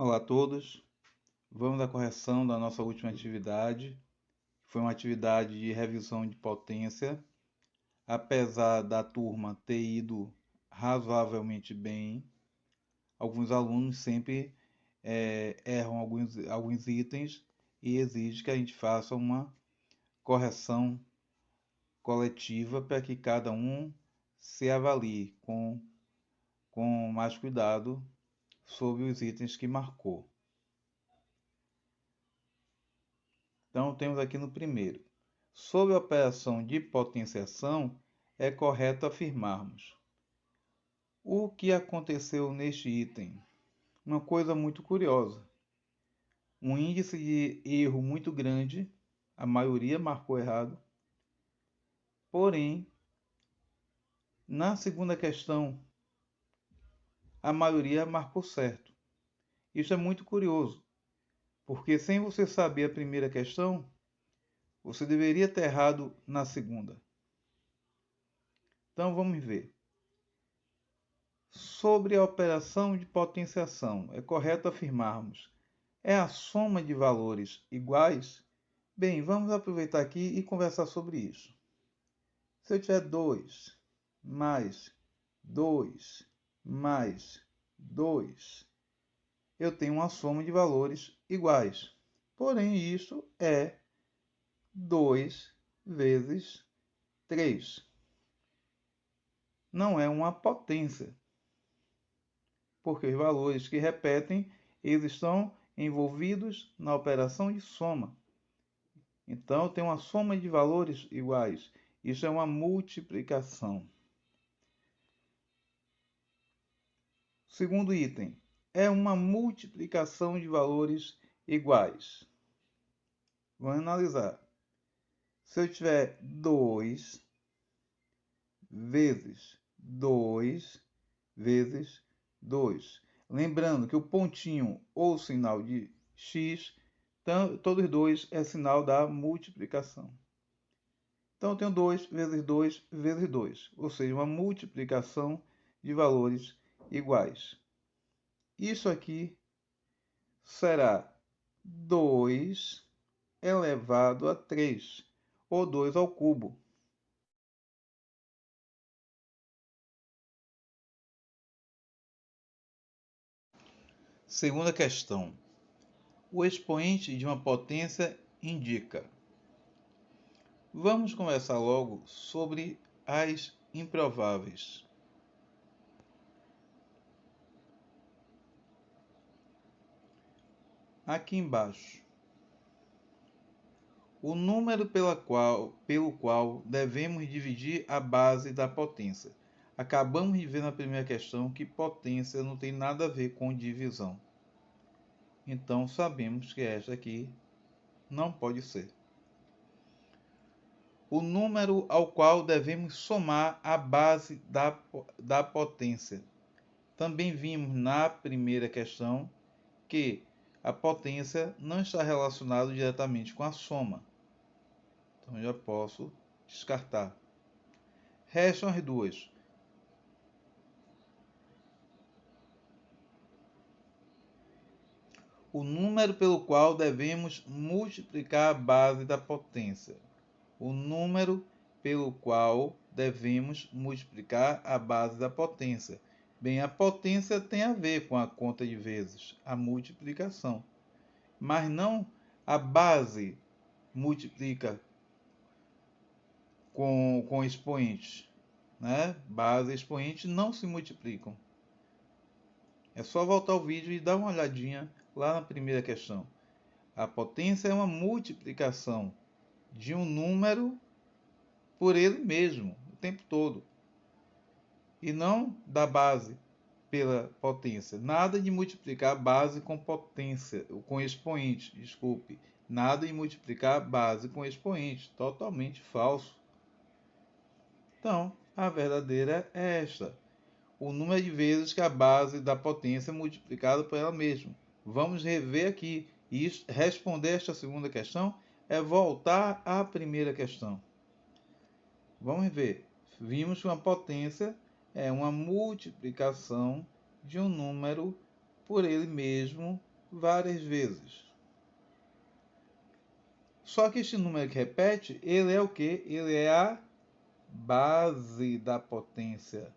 Olá a todos, vamos à correção da nossa última atividade. Foi uma atividade de revisão de potência. Apesar da turma ter ido razoavelmente bem, alguns alunos sempre erram alguns itens e exigem que a gente faça uma correção coletiva para que cada um se avalie com mais cuidado sobre os itens que marcou. Então, temos aqui no primeiro. Sobre a operação de potenciação, é correto afirmarmos. O que aconteceu neste item? Uma coisa muito curiosa. Um índice de erro muito grande, a maioria marcou errado. Porém, na segunda questão, a maioria marcou certo. Isso é muito curioso, porque sem você saber a primeira questão, você deveria ter errado na segunda. Então vamos ver. Sobre a operação de potenciação, é correto afirmarmos: é a soma de valores iguais? Bem, vamos aproveitar aqui e conversar sobre isso. Se eu tiver 2 mais 2 mais 2, eu tenho uma soma de valores iguais. Porém, isso é 2 vezes 3. Não é uma potência, porque os valores que repetem, eles estão envolvidos na operação de soma. Então, tem uma soma de valores iguais. Isso é uma multiplicação. Segundo item, é uma multiplicação de valores iguais. Vamos analisar. Se eu tiver 2 vezes 2 vezes 2. Lembrando que o pontinho ou sinal de x, todos dois é sinal da multiplicação. Então, eu tenho 2 vezes 2 vezes 2, ou seja, uma multiplicação de valores iguais. Isso aqui será 2 elevado a 3, ou 2 ao cubo. Segunda questão. O expoente de uma potência indica. Vamos conversar logo sobre as improváveis. Aqui embaixo, o número pelo qual devemos dividir a base da potência. Acabamos de ver na primeira questão que potência não tem nada a ver com divisão. Então, sabemos que esta aqui não pode ser. O número ao qual devemos somar a base da potência. Também vimos na primeira questão que a potência não está relacionada diretamente com a soma. Então, já posso descartar. Restam as duas. O número pelo qual devemos multiplicar a base da potência. O número pelo qual devemos multiplicar a base da potência. Bem, a potência tem a ver com a conta de vezes, a multiplicação. Mas não a base multiplica com expoentes. Né? Base e expoente não se multiplicam. É só voltar ao vídeo e dar uma olhadinha lá na primeira questão. A potência é uma multiplicação de um número por ele mesmo, o tempo todo. E não da base pela potência. Nada de multiplicar base com potência, com expoente, desculpe. Nada de multiplicar base com expoente. Totalmente falso. Então, a verdadeira é esta. O número de vezes que a base da potência é multiplicada por ela mesma. Vamos rever aqui. E responder esta segunda questão é voltar à primeira questão. Vamos ver. Vimos que uma potência é uma multiplicação de um número por ele mesmo várias vezes. Só que este número que repete, ele é o quê? Ele é a base da potência.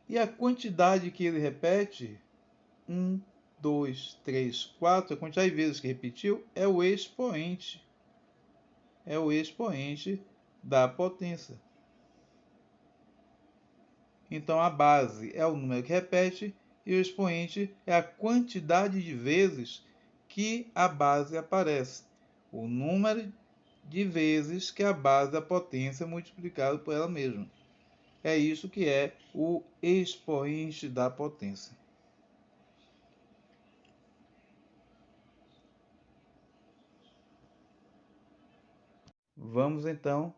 E a quantidade que ele repete, 1, 2, 3, 4, a quantidade de vezes que repetiu, é o expoente. É o expoente da potência. Então, a base é o número que repete e o expoente é a quantidade de vezes que a base aparece. O número de vezes que a base da potência é multiplicado por ela mesma. É isso que é o expoente da potência. Vamos então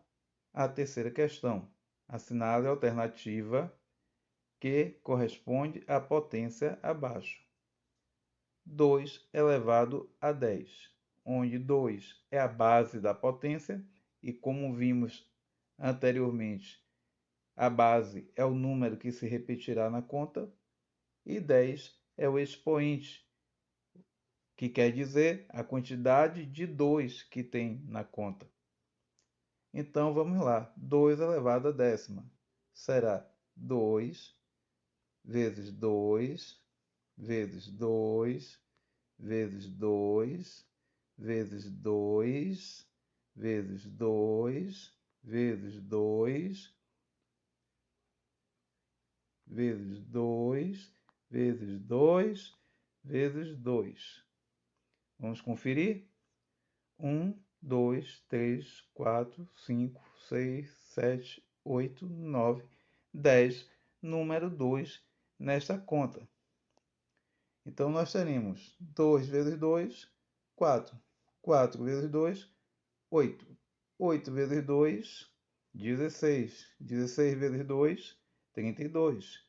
à terceira questão. Assinale a alternativa que corresponde à potência abaixo. 2 elevado a 10, onde 2 é a base da potência e, como vimos anteriormente, a base é o número que se repetirá na conta, e 10 é o expoente, que quer dizer a quantidade de 2 que tem na conta. Então vamos lá, 2 elevado a décima será 2 vezes 2 vezes 2 vezes 2 vezes 2 vezes 2 vezes 2 vezes 2 vezes 2 vezes 2. Vamos conferir? 1, 2, 3, 4, 5, 6, 7, 8, 9, 10. Número 2 nesta conta. Então, nós teremos 2 vezes 2, 4. 4 vezes 2, 8. 8 vezes 2, 16. 16 vezes 2, 32.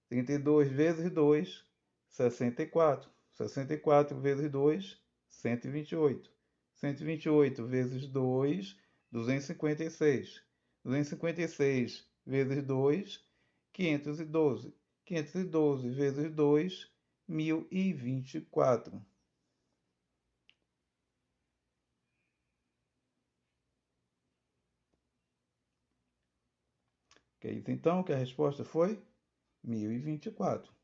32 vezes 2, 64. 64 vezes 2, 128. 128 vezes 2, 256. 256 vezes 2, 512. 512 vezes 2, 1024. Quer dizer então que a resposta foi 1024.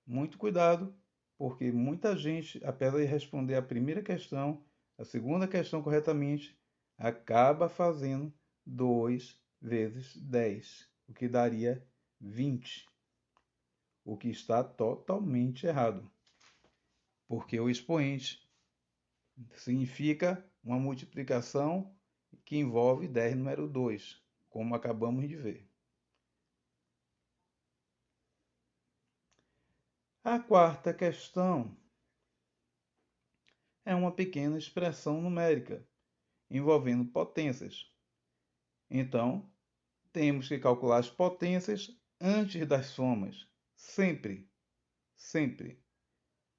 Muito cuidado, porque muita gente, apesar de responder a primeira questão, a segunda questão corretamente, acaba fazendo 2 vezes 10, o que daria 20, o que está totalmente errado, porque o expoente significa uma multiplicação que envolve 10 número 2, como acabamos de ver. A quarta questão é uma pequena expressão numérica envolvendo potências. Então, temos que calcular as potências antes das somas, sempre, sempre.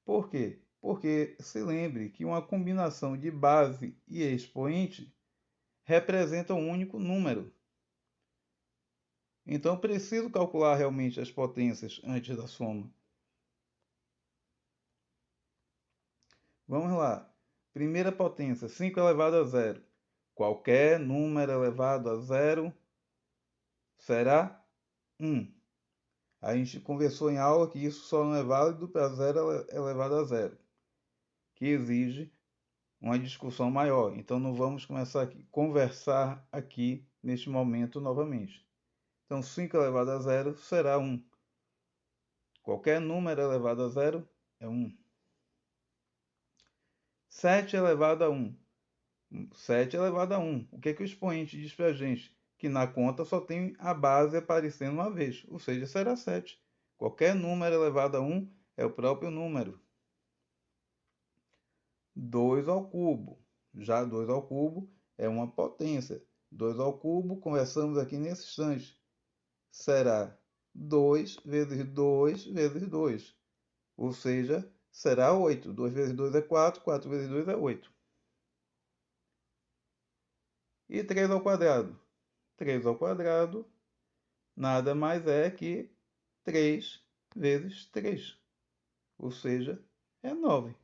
Por quê? Porque se lembre que uma combinação de base e expoente representa um único número. Então, preciso calcular realmente as potências antes da soma. Vamos lá. Primeira potência, 5 elevado a zero. Qualquer número elevado a zero será 1. A gente conversou em aula que isso só não é válido para zero elevado a zero, que exige uma discussão maior. Então, não vamos começar a conversar aqui neste momento novamente. Então, 5 elevado a zero será 1. Qualquer número elevado a zero é 1. 7 elevado a 1. 7 elevado a 1. O que o expoente diz para a gente? Que na conta só tem a base aparecendo uma vez, ou seja, será 7. Qualquer número elevado a 1 é o próprio número. 2 ao cubo. Já 2 ao cubo é uma potência. 2 ao cubo, conversamos aqui nesse instante, será 2 vezes 2 vezes 2. Ou seja, será 8. 2 vezes 2 é 4, 4 vezes 2 é 8. E 3 ao quadrado? 3 ao quadrado nada mais é que 3 vezes 3, ou seja, é 9.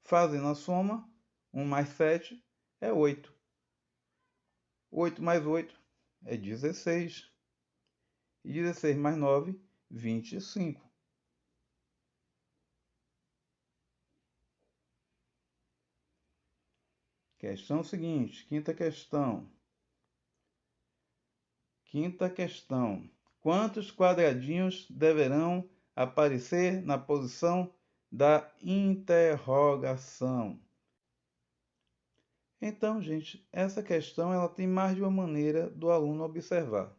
Fazendo a soma, 1 mais 7 é 8. 8 mais 8 é 16. E 16 mais 9, 25. Questão seguinte, quinta questão. Quinta questão. Quantos quadradinhos deverão aparecer na posição da interrogação? Então, gente, essa questão ela tem mais de uma maneira do aluno observar.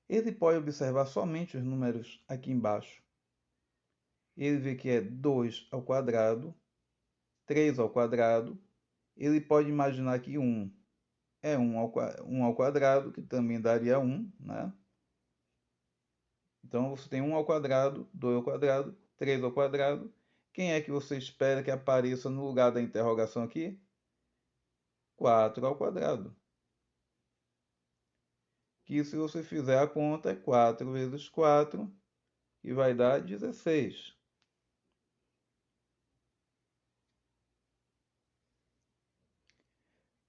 Ele pode observar somente os números aqui embaixo. Ele vê que é 2 ao quadrado, 3 ao quadrado. Ele pode imaginar que 1 é 1 ao quadrado, que também daria 1, né? Então, você tem 1 ao quadrado, 2 ao quadrado, 3 ao quadrado. Quem é que você espera que apareça no lugar da interrogação aqui? 4 ao quadrado. Que se você fizer a conta, é 4 vezes 4, que vai dar 16.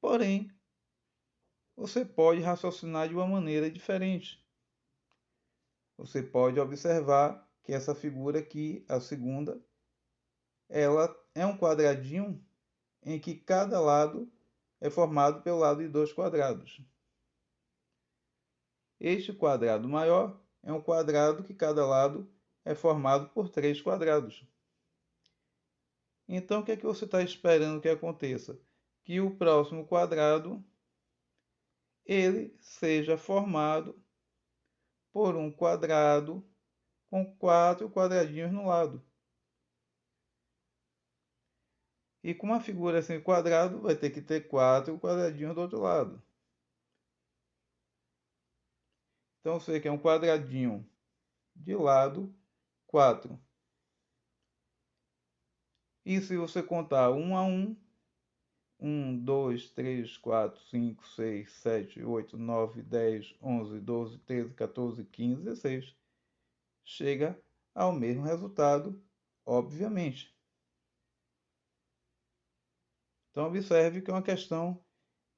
Porém, você pode raciocinar de uma maneira diferente. Você pode observar que essa figura aqui, a segunda, ela é um quadradinho em que cada lado é formado pelo lado de 2 quadrados. Este quadrado maior é um quadrado que cada lado é formado por 3 quadrados. Então, o que é que você está esperando que aconteça? Que o próximo quadrado ele seja formado por um quadrado com 4 quadradinhos no lado. E com uma figura assim quadrado, vai ter que ter 4 quadradinhos do outro lado. Então, você quer um quadradinho de lado 4. E se você contar 1 a 1, 1, 2, 3, 4, 5, 6, 7, 8, 9, 10, 11, 12, 13, 14, 15, 16, chega ao mesmo resultado, obviamente. Então, observe que é uma questão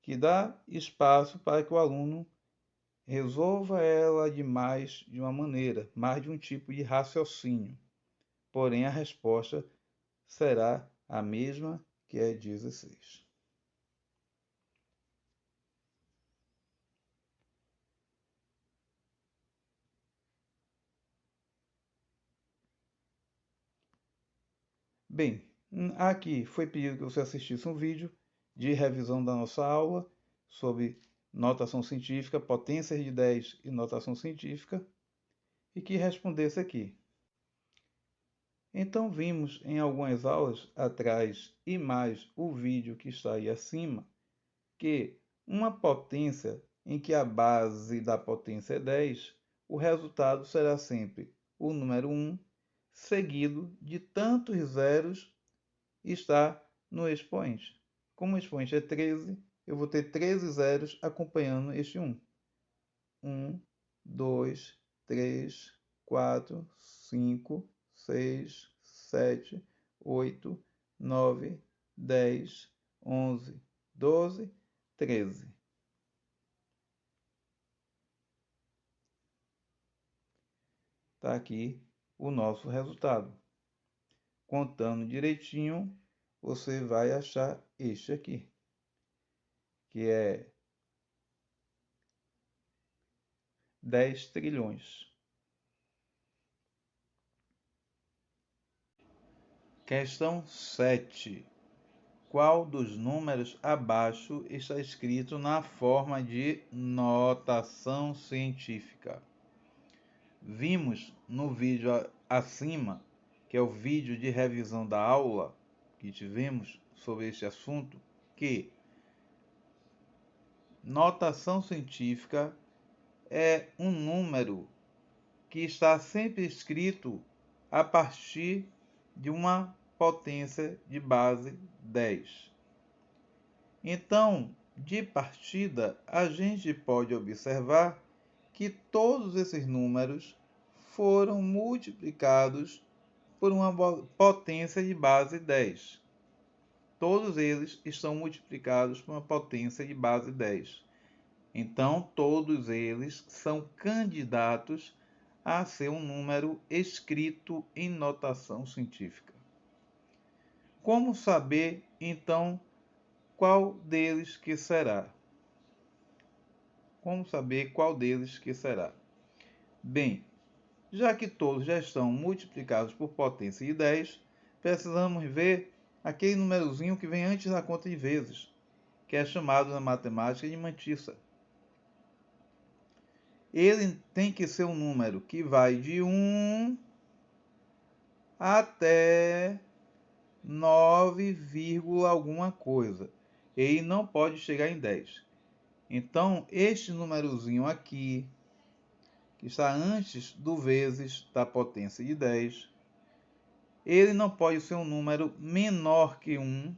que dá espaço para que o aluno resolva ela de uma maneira, mais de um tipo de raciocínio. Porém, a resposta será a mesma, que é 16. Bem, aqui foi pedido que você assistisse um vídeo de revisão da nossa aula sobre notação científica, potências de 10 e notação científica, e que respondesse aqui. Então, vimos em algumas aulas atrás e mais o vídeo que está aí acima, que uma potência em que a base da potência é 10, o resultado será sempre o número 1, seguido de tantos zeros está no expoente. Como o expoente é 13, eu vou ter 13 zeros acompanhando este 1. 1, 2, 3, 4, 5, 6, 7, 8, 9, 10, 11, 12, 13. Está aqui o nosso resultado. Contando direitinho, você vai achar este aqui, que é 10 trilhões. Questão 7. Qual dos números abaixo está escrito na forma de notação científica? Vimos no vídeo acima, que é o vídeo de revisão da aula que tivemos sobre este assunto, que notação científica é um número que está sempre escrito a partir de uma potência de base 10. Então, de partida, a gente pode observar que todos esses números foram multiplicados por uma potência de base 10. Todos eles estão multiplicados por uma potência de base 10. Então, todos eles são candidatos a ser um número escrito em notação científica. Como saber, então, qual deles que será? Como saber qual deles que será? Bem, já que todos já estão multiplicados por potência de 10, precisamos ver aquele númerozinho que vem antes da conta de vezes, que é chamado na matemática de mantissa. Ele tem que ser um número que vai de 1 até 9, alguma coisa. Ele não pode chegar em 10. Então, este númerozinho aqui, que está antes do vezes da potência de 10, ele não pode ser um número menor que 1,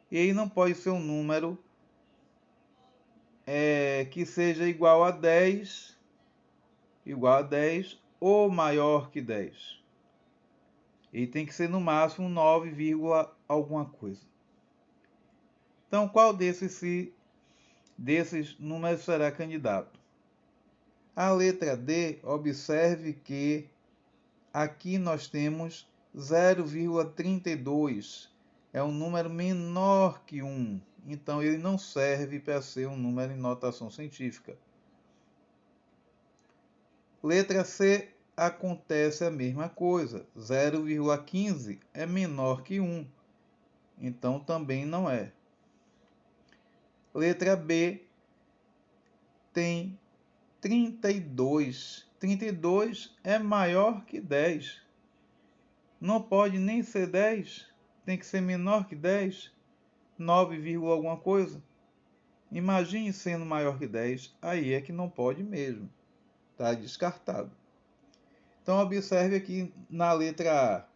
e ele não pode ser um número que seja igual a 10, ou maior que 10. Ele tem que ser no máximo 9, alguma coisa. Então, qual desses números será candidato? A letra D, observe que aqui nós temos 0,32. É um número menor que 1. Então, ele não serve para ser um número em notação científica. Letra C, acontece a mesma coisa. 0,15 é menor que 1. Então, também não é. Letra B tem 32. 32 é maior que 10. Não pode nem ser 10. Tem que ser menor que 10. 9, alguma coisa. Imagine sendo maior que 10. Aí é que não pode mesmo. Está descartado. Então, observe aqui na letra A.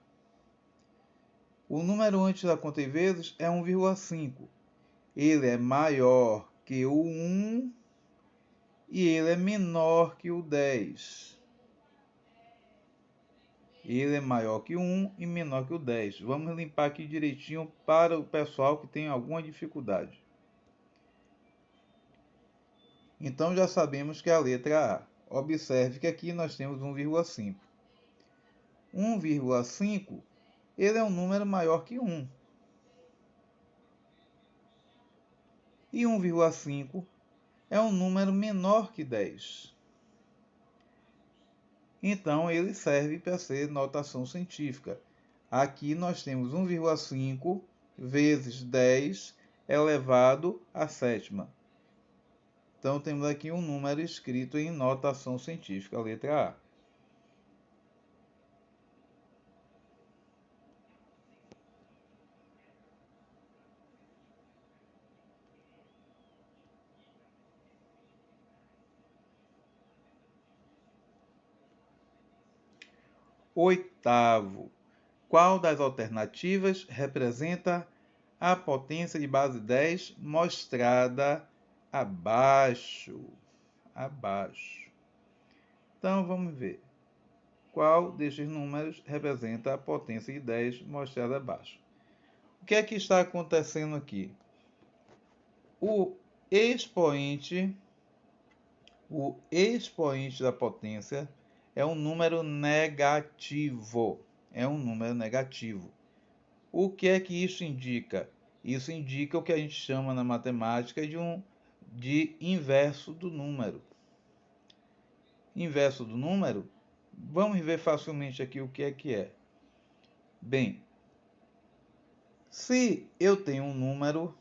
O número antes da conta de vezes é 1,5. Ele é maior que o 1 e ele é menor que o 10. Ele é maior que o 1 e menor que o 10. Vamos limpar aqui direitinho para o pessoal que tem alguma dificuldade. Então já sabemos que é a letra A. Observe que aqui nós temos 1,5. 1,5 ele é um número maior que 1. E 1,5 é um número menor que 10. Então, ele serve para ser notação científica. Aqui nós temos 1,5 vezes 10 elevado à sétima. Então, temos aqui um número escrito em notação científica, a letra A. Oitavo. Qual das alternativas representa a potência de base 10 mostrada abaixo? Então, vamos ver. Qual destes números representa a potência de 10 mostrada abaixo? O que é que está acontecendo aqui? O expoente da potência é um número negativo. O que é que isso indica? Isso indica o que a gente chama na matemática de inverso do número. Inverso do número, vamos ver facilmente aqui o que é que é. Bem, se eu tenho um número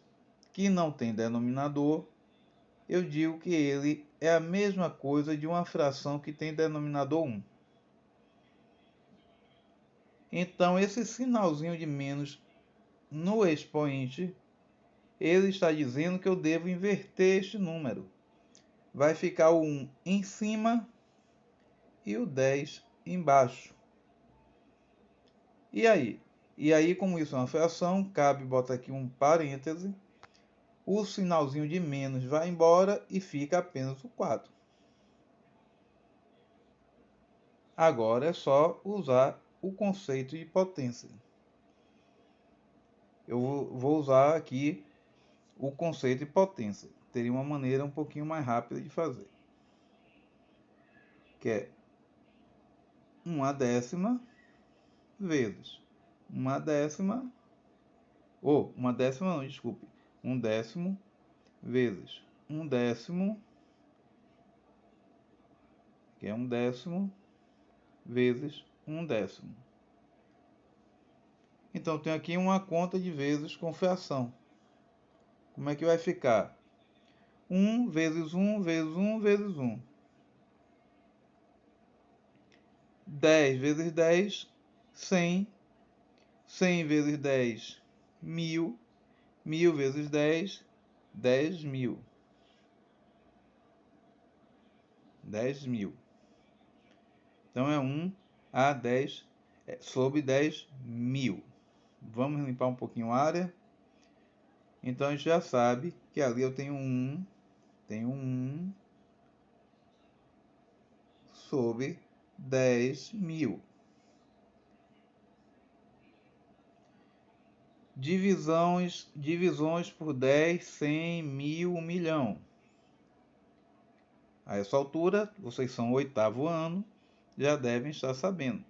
que não tem denominador, eu digo que ele é a mesma coisa de uma fração que tem denominador 1. Então, esse sinalzinho de menos no expoente, ele está dizendo que eu devo inverter este número. Vai ficar o 1 em cima e o 10 embaixo. E aí? E aí, como isso é uma fração, cabe botar aqui um parêntese o sinalzinho de menos vai embora e fica apenas o 4. Agora é só usar o conceito de potência. Eu vou usar aqui o conceito de potência. Teria uma maneira um pouquinho mais rápida de fazer. Que é 1/10 vezes 1/10, ou 1/10 não, desculpe, 1/10 vezes 1/10, que é 1/10 vezes 1/10. Então, tenho aqui uma conta de vezes com fração. Como é que vai ficar? 1 vezes 1 vezes 1 vezes 1. 10 vezes 10, 100. 100 vezes 10, 1000. 1000 vezes 10, 10.000. 10.000. Então, é 1/10 sobre 10.000. Vamos limpar um pouquinho a área. Então, a gente já sabe que ali eu tenho 1 sobre 10.000. Divisões por 10, 100, 1000, 1 milhão. A essa altura, vocês são o 8º ano, já devem estar sabendo.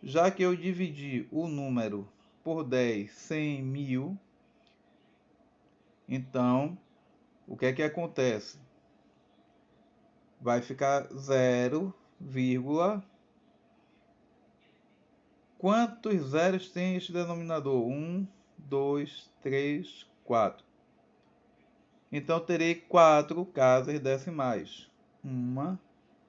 Já que eu dividi o número por 10, 100, 1000, então, o que é que acontece? Vai ficar 0, quantos zeros tem este denominador? 1, 2, 3, 4. Então, terei 4 casas decimais. 1,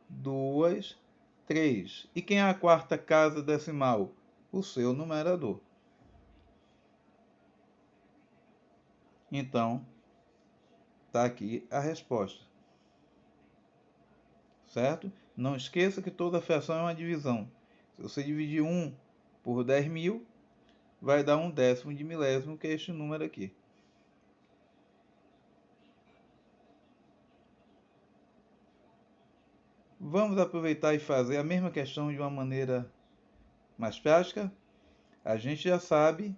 2, 3. E quem é a quarta casa decimal? O seu numerador. Então, está aqui a resposta. Certo? Não esqueça que toda fração é uma divisão. Se você dividir 1 por 10.000, vai dar 1/10 de milésimo, que é este número aqui. Vamos aproveitar e fazer a mesma questão de uma maneira mais prática. A gente já sabe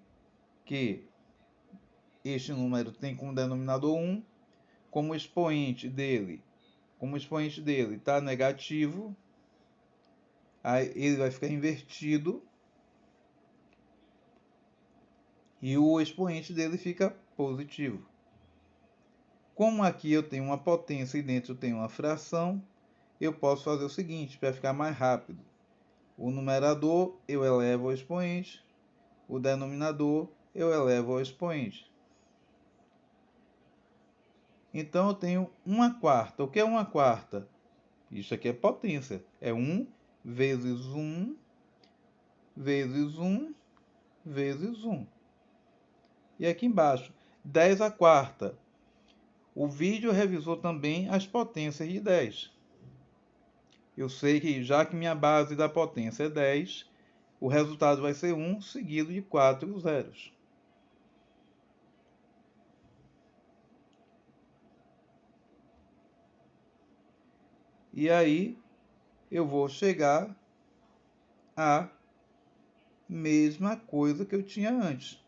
que este número tem como denominador 1, como expoente dele está negativo, aí ele vai ficar invertido e o expoente dele fica positivo. Como aqui eu tenho uma potência e dentro eu tenho uma fração, eu posso fazer o seguinte, para ficar mais rápido. O numerador eu elevo ao expoente, o denominador eu elevo ao expoente. Então, eu tenho 1/4. O que é 1/4? Isso aqui é potência. É 1 vezes 1 vezes 1 vezes 1. E aqui embaixo, 10/4. O vídeo revisou também as potências de 10. Eu sei que, já que minha base da potência é 10, o resultado vai ser 1 seguido de 4 zeros. E aí, eu vou chegar à mesma coisa que eu tinha antes,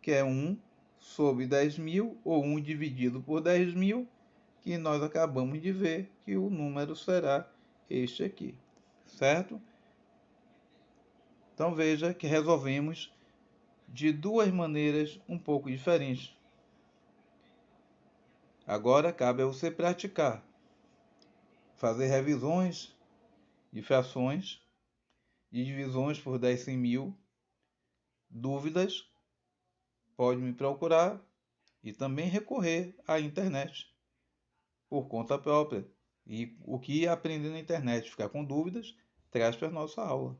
que é 1 sobre 10.000, ou 1 dividido por 10.000, que nós acabamos de ver que o número será este aqui, certo? Então, veja que resolvemos de duas maneiras um pouco diferentes. Agora, cabe a você praticar, fazer revisões de frações, de divisões por 10, 100 mil. Dúvidas, pode me procurar e também recorrer à internet por conta própria. E o que aprender na internet, ficar com dúvidas, traz para a nossa aula.